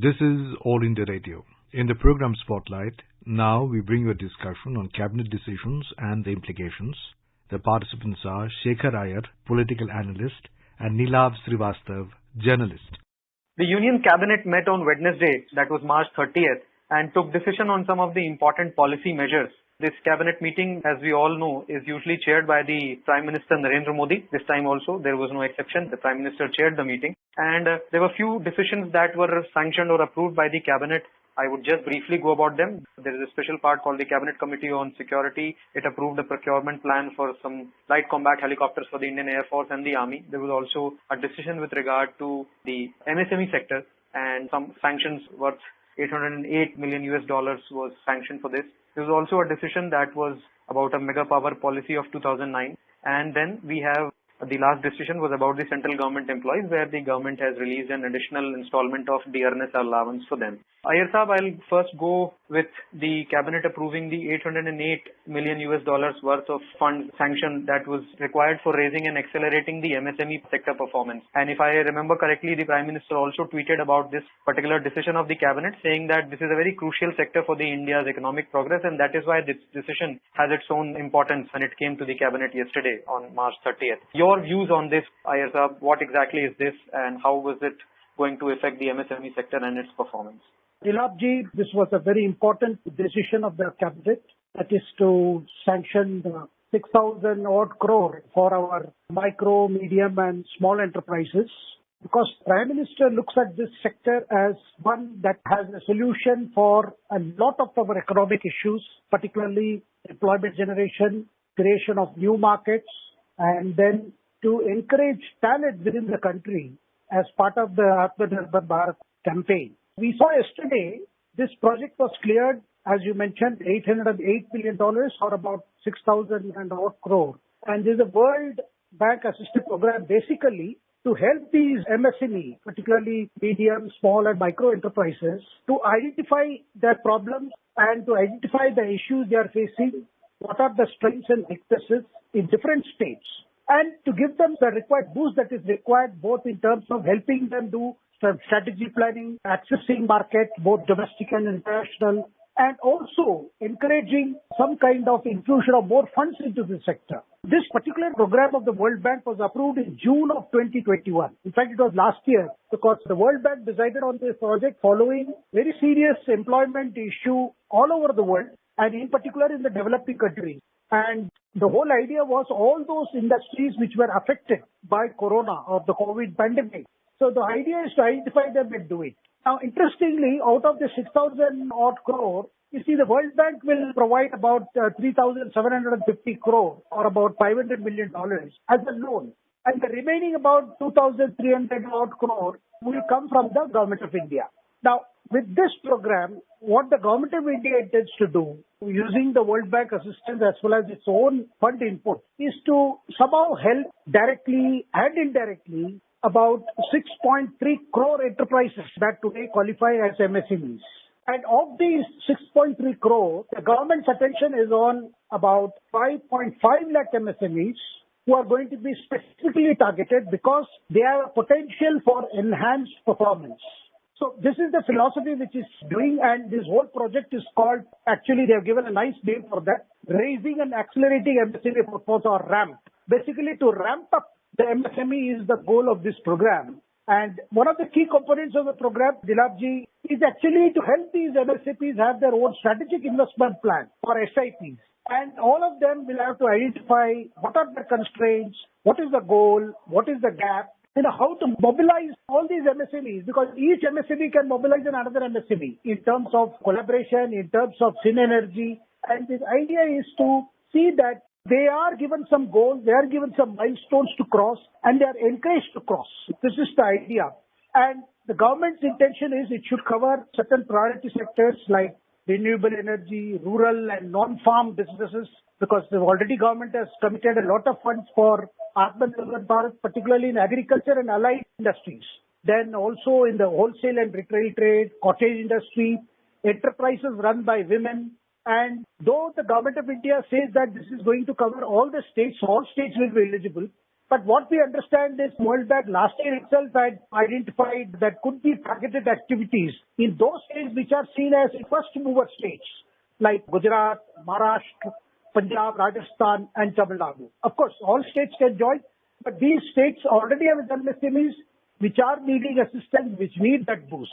This is All India Radio. In the program Spotlight, now we bring you a discussion on cabinet decisions and the implications. The participants are Shekhar Iyer, political analyst, and Nilav Srivastav, journalist. The Union Cabinet met on Wednesday, that was March 30th, and took decision on some of the important policy measures. This cabinet meeting, as we all know, is usually chaired by the Prime Minister Narendra Modi. This time also, there was no exception. The Prime Minister chaired the meeting. And there were few decisions that were sanctioned or approved by the cabinet. I would just briefly go about them. There is a special part called the Cabinet Committee on Security. It approved a procurement plan for some light combat helicopters for the Indian Air Force and the Army. There was also a decision with regard to the MSME sector, and some sanctions worth $808 million was sanctioned for this. There was also a decision that was about a mega power policy of 2009. And then we have the last decision was about the central government employees, where the government has released an additional installment of dearness allowance for them. Iyer Saab, I'll first go with the cabinet approving the $808 million worth of funds sanction that was required for raising and accelerating the MSME sector performance. And if I remember correctly, the Prime Minister also tweeted about this particular decision of the cabinet, saying that this is a very crucial sector for the India's economic progress, and that is why this decision has its own importance when it came to the cabinet yesterday on March 30th. Your views on this, Iyer Saab, what exactly is this and how was it going to affect the MSME sector and its performance? Nilavji, this was a very important decision of the cabinet, that is to sanction 6,000 odd crore for our micro, medium and small enterprises, because Prime Minister looks at this sector as one that has a solution for a lot of our economic issues, particularly employment generation, creation of new markets, and then to encourage talent within the country as part of the Atmanirbhar Bharat campaign. We saw yesterday this project was cleared, as you mentioned, $808 million or about 6,000 and odd crore. And this is a World Bank assisted program basically to help these MSME, particularly medium, small and micro enterprises, to identify their problems and to identify the issues they are facing, what are the strengths and weaknesses in different states, and to give them the required boost that is required both in terms of helping them do some strategy planning, accessing market, both domestic and international, and also encouraging some kind of infusion of more funds into the sector. This particular program of the World Bank was approved in June of 2021. In fact, it was last year, because the World Bank decided on this project following very serious employment issue all over the world, and in particular in the developing countries. And the whole idea was all those industries which were affected by corona or the COVID pandemic. So the idea is to identify them and do it. Now, interestingly, out of the 6,000 odd crore, you see the World Bank will provide about 3,750 crore or about $500 million as a loan. And the remaining about 2,300 odd crore will come from the Government of India. Now, with this program, what the Government of India intends to do, using the World Bank assistance as well as its own fund input, is to somehow help directly and indirectly about 6.3 crore enterprises that today qualify as MSMEs. And of these 6.3 crore, the government's attention is on about 5.5 lakh MSMEs who are going to be specifically targeted because they have a potential for enhanced performance. So this is the philosophy which is doing, and this whole project is called, actually they have given a nice name for that, Raising and Accelerating MSME Performance, or RAMP. Basically to ramp up the MSME is the goal of this program. And one of the key components of the program, Nilavji, is actually to help these MSMEs have their own strategic investment plan or SIPs. And all of them will have to identify what are the constraints, what is the goal, what is the gap, how to mobilize all these MSMEs, because each MSME can mobilize another MSME in terms of collaboration, in terms of synergy. And the idea is to see that they are given some goals, they are given some milestones to cross, and they are encouraged to cross. This is the idea. And the government's intention is it should cover certain priority sectors like renewable energy, rural and non-farm businesses, because the already government has committed a lot of funds for Atmanirbhar Bharat, particularly in agriculture and allied industries. Then also in the wholesale and retail trade, cottage industry, enterprises run by women. And though the Government of India says that this is going to cover all the states, all states will be eligible, But what we understand is World Bank last year itself had identified that could be targeted activities in those states which are seen as first mover states like Gujarat, Maharashtra, Punjab, Rajasthan and Tamil Nadu. Of course, all states can join, but these states already have MSMEs which are needing assistance, which need that boost.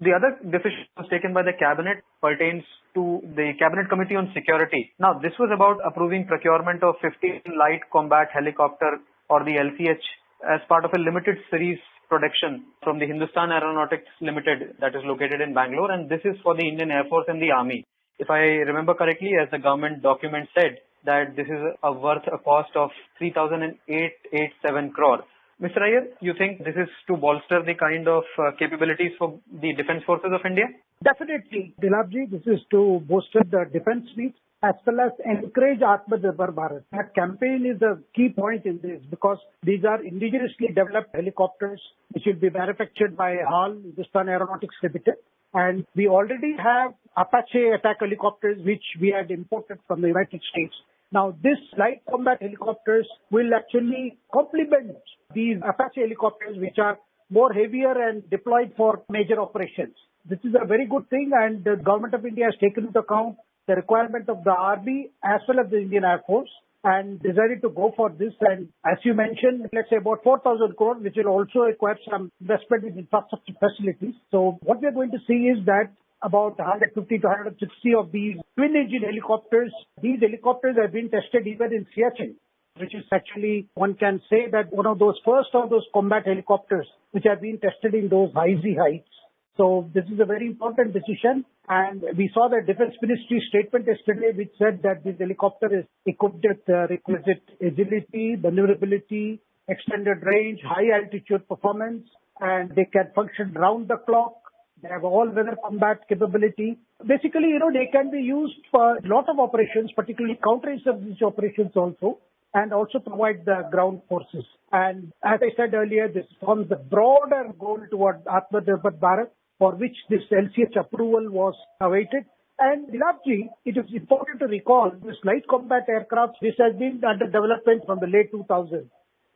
The other decision was taken by the cabinet pertains to the Cabinet Committee on Security. Now, this was about approving procurement of 15 light combat helicopter or the LCH as part of a limited series production from the Hindustan Aeronautics Limited that is located in Bangalore, and this is for the Indian Air Force and the Army. If I remember correctly, as the government document said, that this is worth a cost of 3,887 crore. Mr. Iyer, you think this is to bolster the kind of capabilities for the defense forces of India? Definitely, Dilapji, this is to bolster the defense needs as well as encourage Atmanirbhar Bharat. That campaign is a key point in this because these are indigenously developed helicopters which will be manufactured by HAL, Hindustan Aeronautics Limited. And we already have Apache attack helicopters which we had imported from the United States. Now, this light combat helicopters will actually complement these Apache helicopters which are more heavier and deployed for major operations. This is a very good thing, and the Government of India has taken into account the requirement of the Army as well as the Indian Air Force and decided to go for this. And as you mentioned, let's say about 4,000 crore, which will also require some investment in infrastructure facilities. So what we are going to see is that about 150 to 160 of these twin-engine helicopters. These helicopters have been tested even in Siachen, which is actually, one can say that one of those first of those combat helicopters which have been tested in those IZ heights. So this is a very important decision. And we saw the Defense Ministry statement yesterday which said that this helicopter is equipped with requisite agility, maneuverability, extended range, high altitude performance, and they can function round the clock. They have all-weather combat capability. Basically, they can be used for a lot of operations, particularly counterinsurgency operations also, and also provide the ground forces. And as I said earlier, this forms the broader goal toward Atmanirbhar Bharat, for which this LCH approval was awaited. And Dilapji, it is important to recall this light combat aircraft, this has been under development from the late 2000s.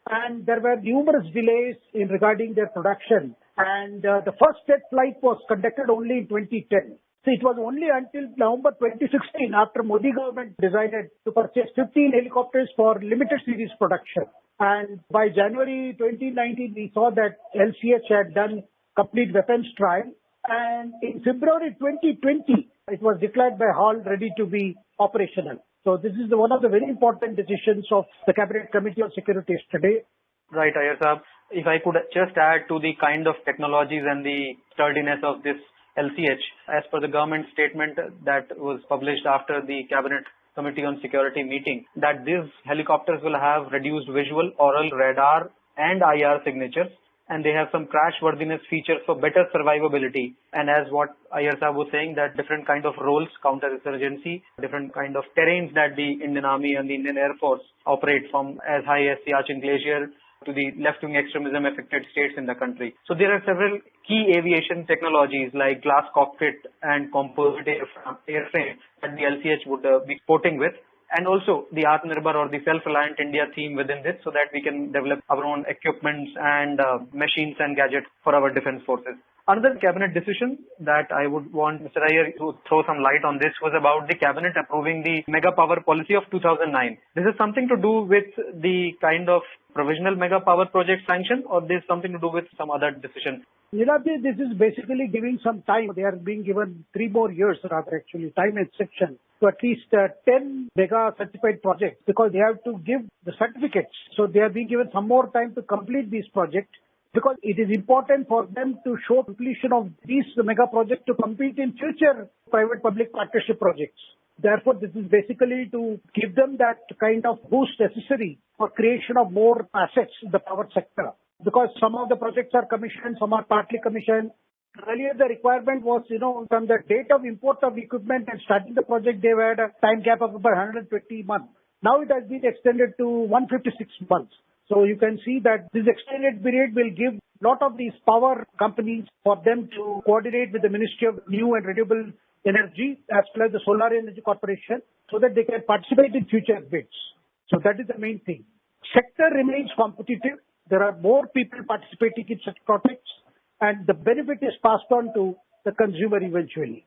And there were numerous delays in regarding their production. And the first test flight was conducted only in 2010. So it was only until November 2016, after Modi government decided to purchase 15 helicopters for limited series production. And by January 2019, we saw that LCH had done complete weapons trial. And in February 2020, it was declared by HAL ready to be operational. So this is one of the very important decisions of the Cabinet Committee on Security yesterday. Right, Iyer Saab. If I could just add to the kind of technologies and the sturdiness of this LCH, as per the government statement that was published after the Cabinet Committee on Security meeting, that these helicopters will have reduced visual, aural, radar and IR signatures, and they have some crash worthiness features for better survivability. And as what Iyer Saab was saying, that different kind of roles, counterinsurgency, different kind of terrains that the Indian Army and the Indian Air Force operate from as high as Siachen Glacier to the left-wing extremism affected states in the country. So there are several key aviation technologies like glass cockpit and composite airframe that the LCH would be sporting with. And also the Atmanirbhar or the self-reliant India theme within this, so that we can develop our own equipments and machines and gadgets for our defense forces. Another cabinet decision that I would want Mr. Iyer to throw some light on this was about the cabinet approving the mega power policy of 2009. This is something to do with the kind of provisional mega power project sanction, or this is something to do with some other decision? Nilabji, this is basically giving some time. They are being given 3 more years, rather actually, time exception to at least 10 mega certified projects, because they have to give the certificates. So they are being given some more time to complete these projects, because it is important for them to show completion of these mega projects to compete in future private-public partnership projects. Therefore, this is basically to give them that kind of boost necessary for creation of more assets in the power sector. Because some of the projects are commissioned, some are partly commissioned. Earlier, the requirement was, from the date of import of equipment and starting the project, they had a time gap of about 120 months. Now it has been extended to 156 months. So you can see that this extended period will give a lot of these power companies for them to coordinate with the Ministry of New and Renewable Energy as well as the Solar Energy Corporation, so that they can participate in future bids. So that is the main thing. sector remains competitive. There are more people participating in such projects, and the benefit is passed on to the consumer eventually.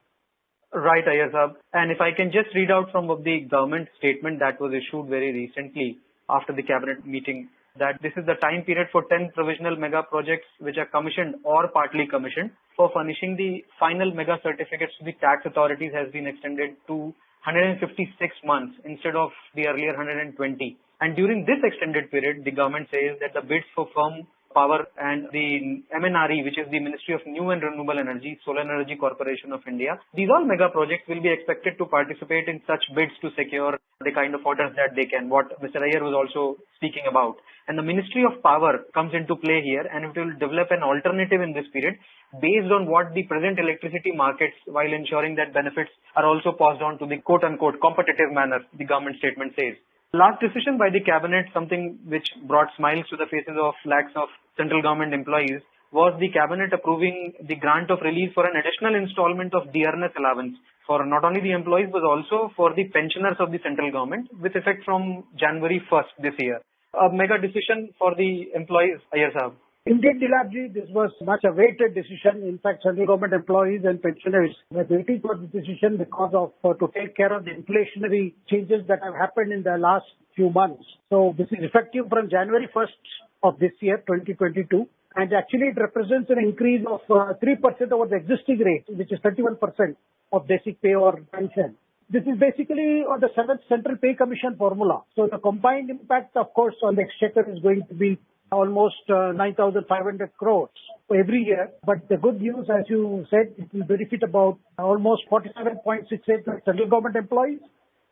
Right, Iyer Saab. And if I can just read out from the government statement that was issued very recently after the cabinet meeting, that this is the time period for 10 provisional mega projects which are commissioned or partly commissioned for furnishing the final mega certificates to the tax authorities has been extended to 156 months instead of the earlier 120. And during this extended period, the government says that the bids for firm power and the MNRE, which is the Ministry of New and Renewable Energy, Solar Energy Corporation of India, these all mega projects will be expected to participate in such bids to secure the kind of orders that they can, what Mr. Iyer was also speaking about. And the Ministry of Power comes into play here, and it will develop an alternative in this period based on what the present electricity markets, while ensuring that benefits are also passed on to the quote-unquote competitive manner, the government statement says. Last decision by the cabinet, something which brought smiles to the faces of lakhs of central government employees, was the cabinet approving the grant of relief for an additional installment of dearness allowance for not only the employees but also for the pensioners of the central government with effect from January 1st this year. A mega decision for the employees, Iyer Saab. Indeed, Dilapji, this was much awaited decision. In fact, central government employees and pensioners were waiting for the decision because of to take care of the inflationary changes that have happened in the last few months. So this is effective from January 1st of this year, 2022. And actually it represents an increase of 3% over the existing rate, which is 31% of basic pay or pension. This is basically on the 7th Central Pay Commission formula. So the combined impact, of course, on the exchequer is going to be almost 9,500 crores every year. But the good news, as you said, it will benefit about almost 47.68 central government employees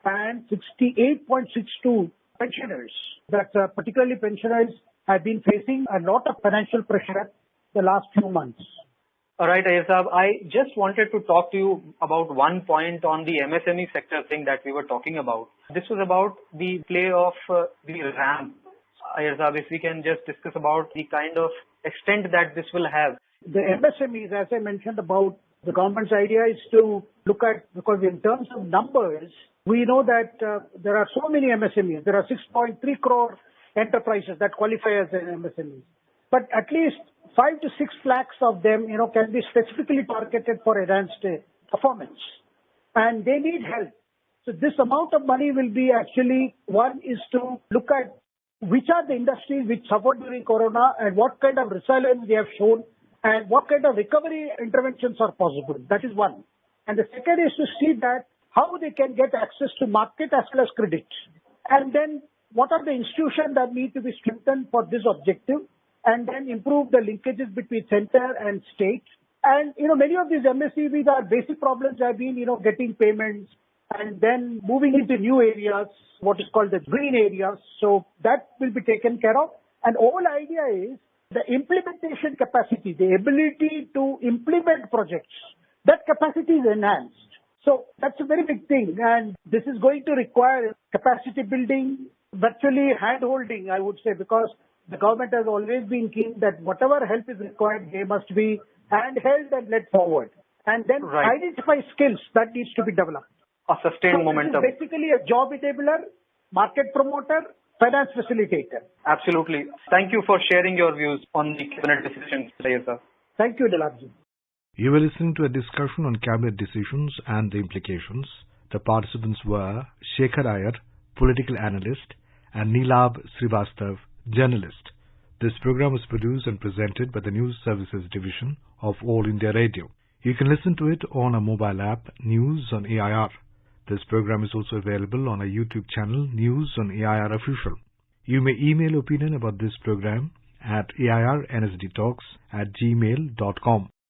and 68.62 pensioners. That particularly pensioners have been facing a lot of financial pressure the last few months. All right, Iyer Saab, I just wanted to talk to you about one point on the MSME sector thing that we were talking about. This was about the play of the ramp. Iyer Saab, if we can just discuss about the kind of extent that this will have. The MSMEs, as I mentioned about, the government's idea is to look at, because in terms of numbers, we know that there are so many MSMEs. There are 6.3 crore enterprises that qualify as an MSME. But at least 5 to 6 lakhs of them, can be specifically targeted for enhanced performance. And they need help. So this amount of money will be actually, one is to look at which are the industries which suffered during Corona and what kind of resilience they have shown and what kind of recovery interventions are possible. That is one. And the second is to see that how they can get access to market as well as credit. And then what are the institutions that need to be strengthened for this objective, and then improve the linkages between center and state. And, many of these MSEBs are basic problems have been, getting payments and then moving into new areas, what is called the green areas. So that will be taken care of. And whole idea is the implementation capacity, the ability to implement projects, that capacity is enhanced. So that's a very big thing. And this is going to require capacity building, virtually hand-holding, I would say, because the government has always been keen that whatever help is required, they must be hand-held and led forward. And then identify skills that needs to be developed. A sustained momentum. This is basically a job enabler, market promoter, finance facilitator. Absolutely. Thank you for sharing your views on the cabinet decisions, Iyer Saab. Thank you, Dilapji. You were listening to a discussion on cabinet decisions and the implications. The participants were Shekhar Iyer, political analyst, and Neelab Srivastav, journalist. This program was produced and presented by the News Services Division of All India Radio. You can listen to it on a mobile app, News on AIR. This program is also available on our YouTube channel, News on AIR Official. You may email opinion about this program at airnsdtalks@gmail.com.